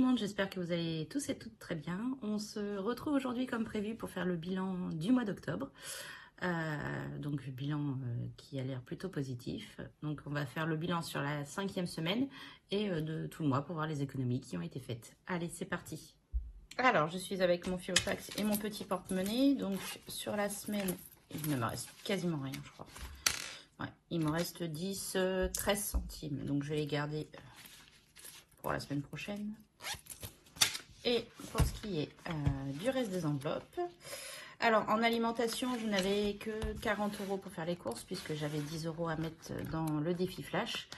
le monde, j'espère que vous allez tous et toutes très bien. On se retrouve aujourd'hui comme prévu pour faire le bilan du mois d'octobre. Donc bilan qui a l'air plutôt positif. Donc on va faire le bilan sur la 5e semaine et de tout le mois pour voir les économies qui ont été faites. Allez, c'est parti. Alors, je suis avec mon Filofax et mon petit porte-monnaie. Donc sur la semaine, il ne me reste quasiment rien, je crois. Ouais, il me reste 10, 13 centimes. Donc je vais les garder pour la semaine prochaine. Et pour ce qui est du reste des enveloppes, alors en alimentation, je n'avais que 40 € pour faire les courses puisque j'avais 10 € à mettre dans le défi flash.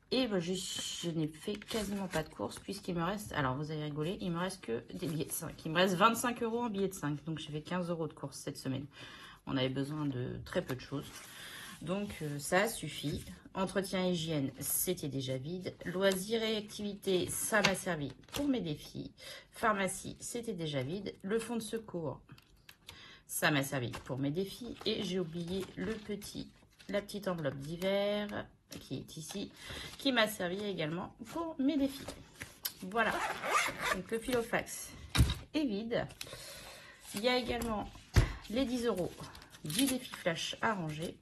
Et ben, je n'ai fait quasiment pas de courses puisqu'il me reste, alors vous allez rigoler, il me reste que des billets de 5. Il me reste 25 € en billets de 5, donc j'ai fait 15 € de courses cette semaine. On avait besoin de très peu de choses. Donc ça suffit. Entretien et hygiène, c'était déjà vide. Loisirs et activités, ça m'a servi pour mes défis. Pharmacie, c'était déjà vide. Le fonds de secours, ça m'a servi pour mes défis. Et j'ai oublié la petite enveloppe d'hiver qui est ici, qui m'a servi également pour mes défis. Voilà. Donc le Filofax est vide. Il y a également les 10 € du défi flash à ranger.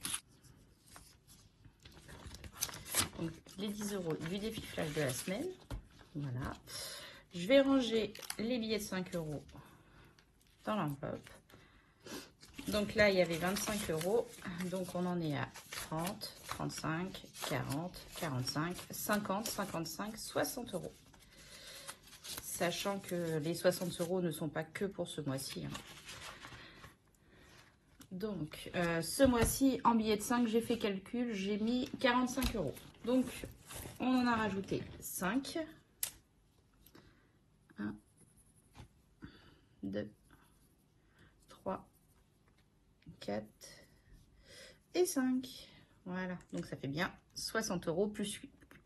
Donc, les 10 € du défi flash de la semaine. Voilà. Je vais ranger les billets de 5 € dans l'enveloppe. Donc là, il y avait 25 €. Donc on en est à 30, 35, 40, 45, 50, 55, 60 €. Sachant que les 60 € ne sont pas que pour ce mois-ci. Donc, ce mois-ci, en billets de 5, j'ai fait calcul, j'ai mis 45 €. Donc, on en a rajouté 5. 1, 2, 3, 4 et 5. Voilà, donc ça fait bien 60 €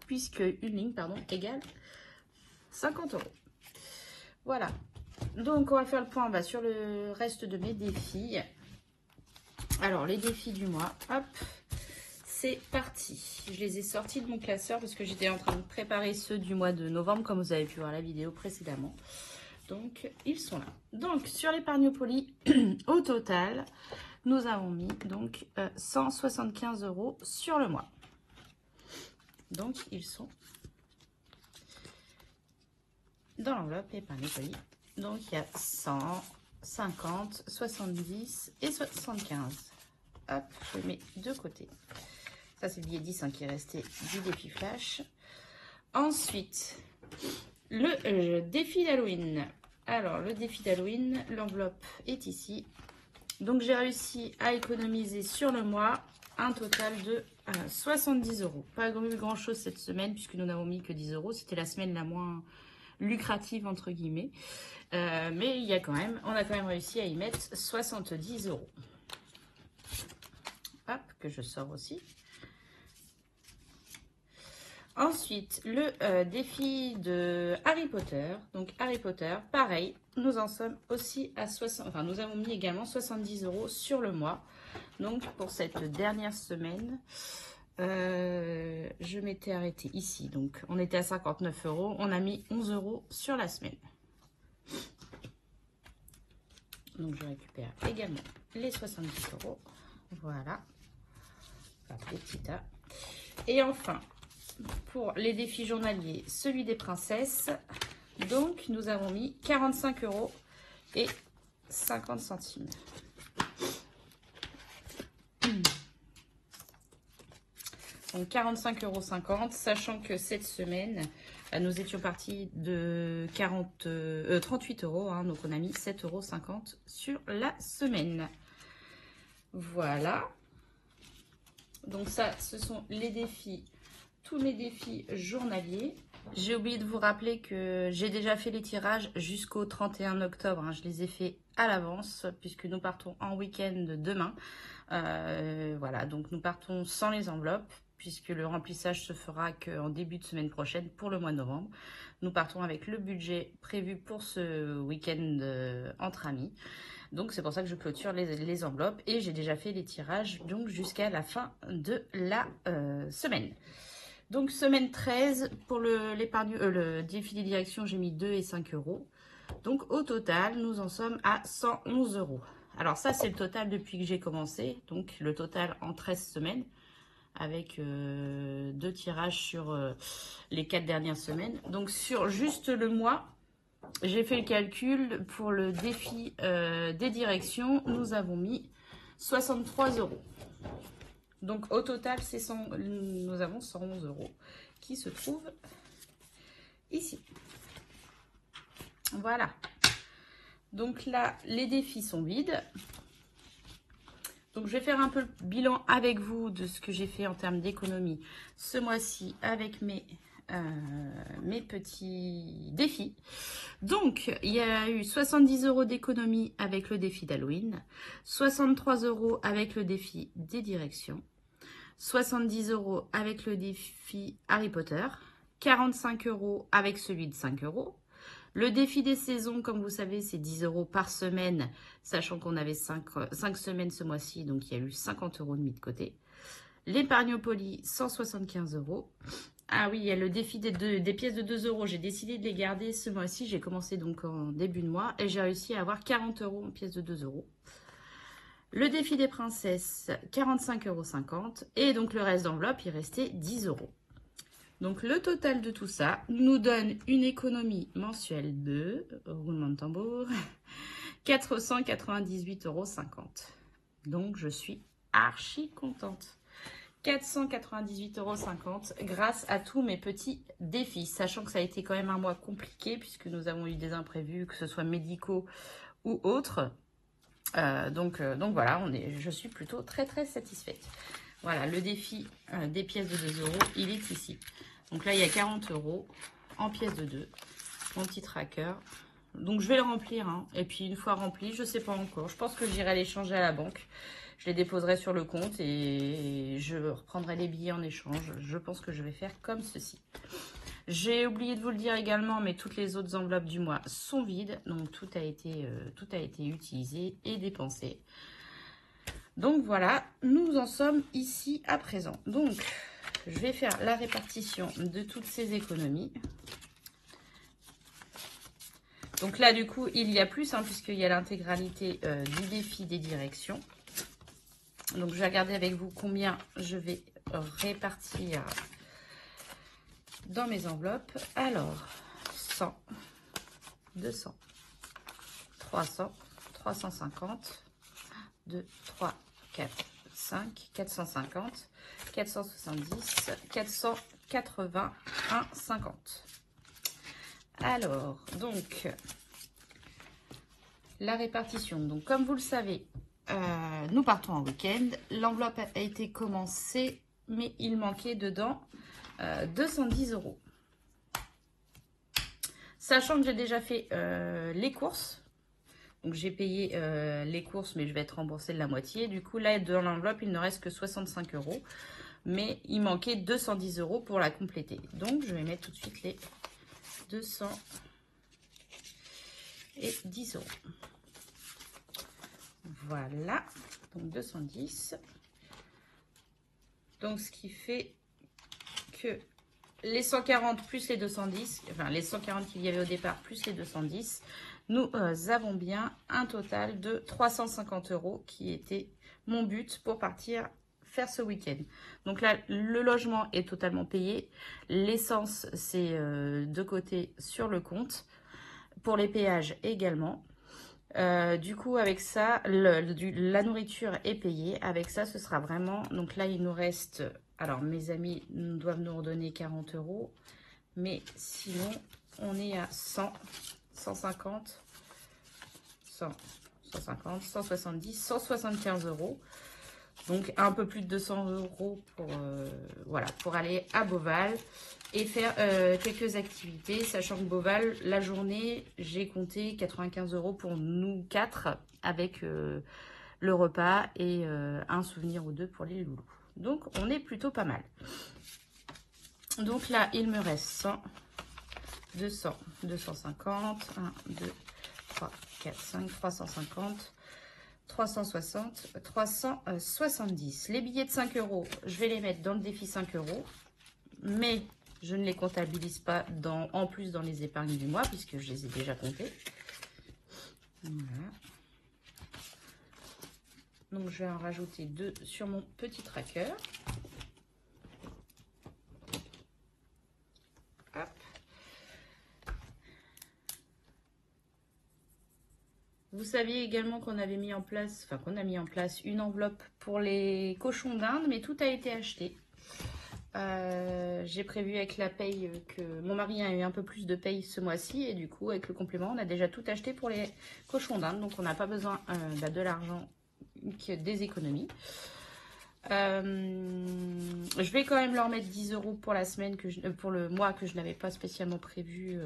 puisque une ligne, égale 50 €. Voilà, donc on va faire le point sur le reste de mes défis. Alors, les défis du mois, hop, c'est parti. Je les ai sortis de mon classeur parce que j'étais en train de préparer ceux du mois de novembre, comme vous avez pu voir la vidéo précédemment. Donc, ils sont là. Donc, sur l'épargne poly, au total, nous avons mis donc 175 € sur le mois. Donc, ils sont dans l'enveloppe épargne poly. Donc, il y a 100, 50, 70 et 75. Hop, je mets de côté. Ça, c'est le billet 10 qui est resté du défi flash. Ensuite, le défi d'Halloween. Alors, le défi d'Halloween, l'enveloppe est ici. Donc, j'ai réussi à économiser sur le mois un total de 70 €. Pas grand-chose cette semaine puisque nous n'avons mis que 10 €. C'était la semaine la moins lucrative, entre guillemets. Mais il y a on a quand même réussi à y mettre 70 €. Hop, que je sors aussi. Ensuite, le défi de Harry Potter. Donc, Harry Potter, pareil, nous en sommes aussi à 60... Enfin, nous avons mis également 70 € sur le mois. Donc, pour cette dernière semaine, je m'étais arrêtée ici. Donc, on était à 59 €. On a mis 11 € sur la semaine. Donc, je récupère également les 70 €. Voilà. Les petits tas. Et enfin, pour les défis journaliers, celui des princesses. Donc, nous avons mis 45 € et 50 centimes. Donc, 45,50 €, sachant que cette semaine, nous étions partis de 38 €. Donc, on a mis 7,50 € sur la semaine. Voilà. Donc ça, ce sont les défis, tous mes défis journaliers. J'ai oublié de vous rappeler que j'ai déjà fait les tirages jusqu'au 31 octobre. Je les ai fait à l'avance puisque nous partons en week-end demain. Voilà, donc nous partons sans les enveloppes puisque le remplissage se fera qu'en début de semaine prochaine pour le mois de novembre. Nous partons avec le budget prévu pour ce week-end entre amis. Donc, c'est pour ça que je clôture les enveloppes et j'ai déjà fait les tirages donc jusqu'à la fin de la semaine. Donc, semaine 13, pour le défi des directions, j'ai mis 2 et 5 euros. Donc, au total, nous en sommes à 111 euros. Alors, ça, c'est le total depuis que j'ai commencé. Donc, le total en 13 semaines, avec 2 tirages sur les 4 dernières semaines. Donc, sur juste le mois, j'ai fait le calcul. Pour le défi des directions, nous avons mis 63 euros. Donc, au total, nous avons 111 euros qui se trouvent ici. Voilà. Donc là, les défis sont vides. Donc, je vais faire un peu le bilan avec vous de ce que j'ai fait en termes d'économie ce mois-ci avec mes petits défis. Donc, il y a eu 70 euros d'économie avec le défi d'Halloween, 63 euros avec le défi des directions, 70 euros avec le défi Harry Potter, 45 euros avec celui de 5 euros. Le défi des saisons, comme vous savez, c'est 10 euros par semaine, sachant qu'on avait 5 semaines ce mois-ci, donc il y a eu 50 euros de mis de côté. L'épargne au poli, 175 euros. Ah oui, il y a le défi des pièces de 2 euros. J'ai décidé de les garder ce mois-ci. J'ai commencé donc en début de mois et j'ai réussi à avoir 40 euros en pièces de 2 euros. Le défi des princesses, 45,50 euros. Et donc le reste d'enveloppe, il restait 10 euros. Donc le total de tout ça nous donne une économie mensuelle de, roulement de tambour, 498,50 euros. Donc je suis archi contente. 498,50 euros grâce à tous mes petits défis, sachant que ça a été quand même un mois compliqué puisque nous avons eu des imprévus, que ce soit médicaux ou autres. Donc voilà, je suis plutôt très très satisfaite. Voilà, le défi des pièces de 2 euros, il est ici. Donc là, il y a 40 euros en pièces de 2, mon petit tracker. Donc je vais le remplir, hein. Et puis une fois rempli, je ne sais pas encore. Je pense que j'irai les changer à la banque. Je les déposerai sur le compte et je reprendrai les billets en échange. Je pense que je vais faire comme ceci. J'ai oublié de vous le dire également, mais toutes les autres enveloppes du mois sont vides. Donc tout a été utilisé et dépensé. Donc voilà, nous en sommes ici à présent. Donc je vais faire la répartition de toutes ces économies. Donc là, du coup, il y a plus, hein, puisqu'il y a l'intégralité du défi des directions. Donc, je vais regarder avec vous combien je vais répartir dans mes enveloppes. Alors, 100, 200, 300, 350, 2, 3, 4, 5, 450, 470, 481, 50. Alors, donc, la répartition. Donc, comme vous le savez, nous partons en week-end. L'enveloppe a été commencée, mais il manquait dedans 210 euros. Sachant que j'ai déjà fait les courses. Donc, j'ai payé les courses, mais je vais être remboursée de la moitié. Du coup, là, dans l'enveloppe, il ne reste que 65 euros. Mais il manquait 210 euros pour la compléter. Donc, je vais mettre tout de suite les 210 euros. Voilà, donc 210. Donc, ce qui fait que les 140 plus les 210, enfin les 140 qu'il y avait au départ plus les 210, nous avons bien un total de 350 euros qui était mon but pour partir faire ce week-end. Donc là, le logement est totalement payé. L'essence, c'est de côté sur le compte. Pour les péages également. Du coup, avec ça, la nourriture est payée. Avec ça, ce sera vraiment... Donc là, il nous reste... Alors, mes amis doivent nous redonner 40 euros. Mais sinon, on est à 100, 150, 100, 150, 170, 175 euros. Donc, un peu plus de 200 euros pour aller à Beauval et faire quelques activités. Sachant que Beauval, la journée, j'ai compté 95 euros pour nous 4 avec le repas et un souvenir ou 2 pour les loulous. Donc, on est plutôt pas mal. Donc là, il me reste 100, 200, 250, 1, 2, 3, 4, 5, 350... 360, 370. Les billets de 5 euros, je vais les mettre dans le défi 5 euros. mais je ne les comptabilise pas en plus dans les épargnes du mois, puisque je les ai déjà comptées. Voilà. Donc, je vais en rajouter 2 sur mon petit tracker. Hop. Vous saviez également qu'on avait mis en place, enfin qu'on a mis en place une enveloppe pour les cochons d'Inde, mais tout a été acheté. J'ai prévu avec la paye que mon mari a eu un peu plus de paye ce mois-ci et du coup avec le complément on a déjà tout acheté pour les cochons d'Inde, donc on n'a pas besoin de l'argent des économies. Je vais quand même leur mettre 10 € pour la semaine, pour le mois que je n'avais pas spécialement prévu.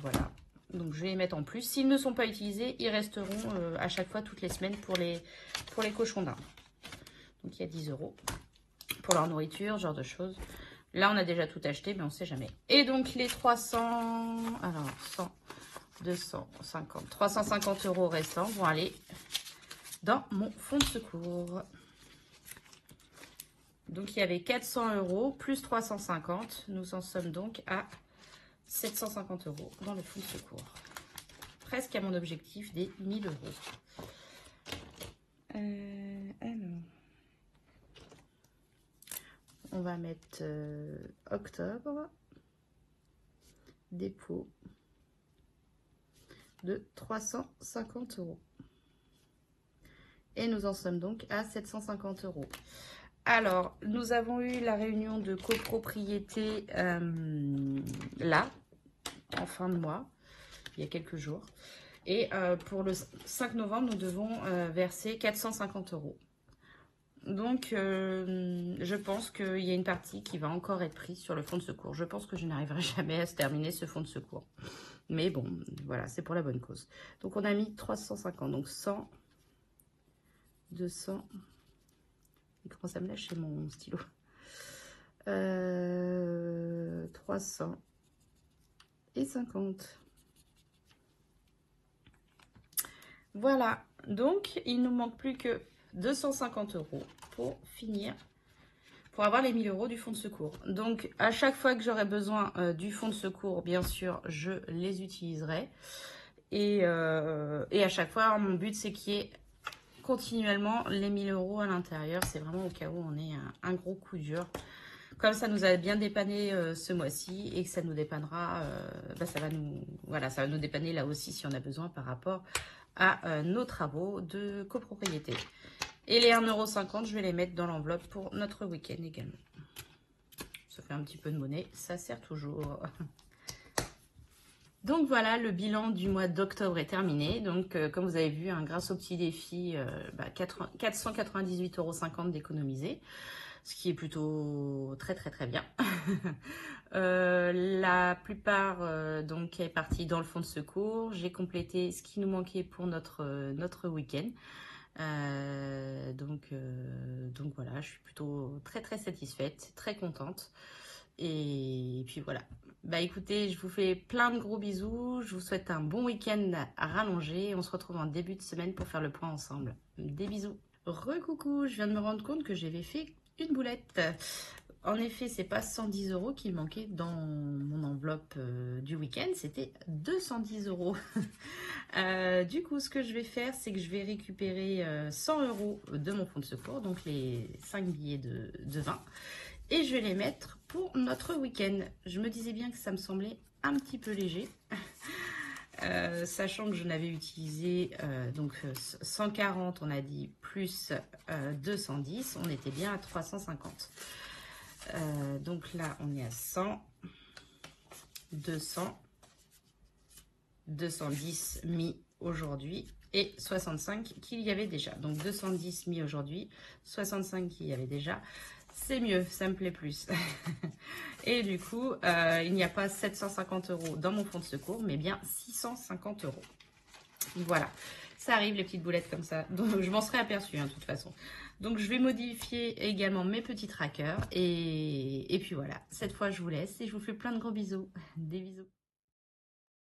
Voilà. Donc je vais les mettre en plus. S'ils ne sont pas utilisés, ils resteront à chaque fois toutes les semaines pour les cochons d'Inde. Donc il y a 10 € pour leur nourriture, ce genre de choses. Là on a déjà tout acheté, mais on ne sait jamais. Et donc les 300, alors 100, 250, 350 € restants vont aller dans mon fonds de secours. Donc, il y avait 400 € plus 350. Nous en sommes donc à 750 € dans le fonds de secours. Presque à mon objectif des 1000 €. Alors, on va mettre octobre. Dépôt de 350 €. Et nous en sommes donc à 750 €. Alors, nous avons eu la réunion de copropriété là, en fin de mois, il y a quelques jours. Et pour le 5 novembre, nous devons verser 450 €. Donc, je pense qu'il y a une partie qui va encore être prise sur le fonds de secours. Je pense que je n'arriverai jamais à se terminer ce fonds de secours. Mais bon, voilà, c'est pour la bonne cause. Donc, on a mis 350, donc 100, 200... Il commence à me lâcher mon stylo. 300 et 50. Voilà. Donc, il nous manque plus que 250 € pour finir, pour avoir les 1000 € du fonds de secours. Donc, à chaque fois que j'aurai besoin du fonds de secours, bien sûr, je les utiliserai. Et à chaque fois, mon but, c'est qu'il y ait continuellement les 1000 € à l'intérieur. C'est vraiment au cas où on ait un gros coup dur. Comme ça nous a bien dépanné ce mois-ci et que ça nous dépannera, ça va nous dépanner là aussi si on a besoin par rapport à nos travaux de copropriété. Et les 1,50 €, je vais les mettre dans l'enveloppe pour notre week-end également. Ça fait un petit peu de monnaie, ça sert toujours. Donc voilà, le bilan du mois d'octobre est terminé. Donc comme vous avez vu, grâce au petit défi, 498,50 € d'économiser, ce qui est plutôt très bien. La plupart donc est partie dans le fonds de secours. J'ai complété ce qui nous manquait pour notre week-end. Donc voilà, je suis plutôt très satisfaite, très contente. Et puis voilà. Bah écoutez, je vous fais plein de gros bisous. Je vous souhaite un bon week-end à rallonger. On se retrouve en début de semaine pour faire le point ensemble. Des bisous. Recoucou, je viens de me rendre compte que j'avais fait une boulette. En effet, c'est pas 110 € qui manquait dans mon enveloppe du week-end, c'était 210 €. Du coup, ce que je vais faire, c'est que je vais récupérer 100 € de mon fonds de secours, donc les 5 billets de 20, et je vais les mettre pour notre week-end. Je me disais bien que ça me semblait un petit peu léger. Sachant que je n'avais utilisé 140, on a dit, plus 210, on était bien à 350. Donc là, on est à 100, 200, 210 mis aujourd'hui et 65 qu'il y avait déjà. Donc 210 mis aujourd'hui, 65 qu'il y avait déjà. C'est mieux, ça me plaît plus. Et du coup, il n'y a pas 750 € dans mon fonds de secours, mais bien 650 €. Voilà, ça arrive les petites boulettes comme ça. Donc je m'en serais aperçue de toute façon. Donc je vais modifier également mes petits trackers. Et puis voilà, cette fois je vous laisse et je vous fais plein de gros bisous. Des bisous.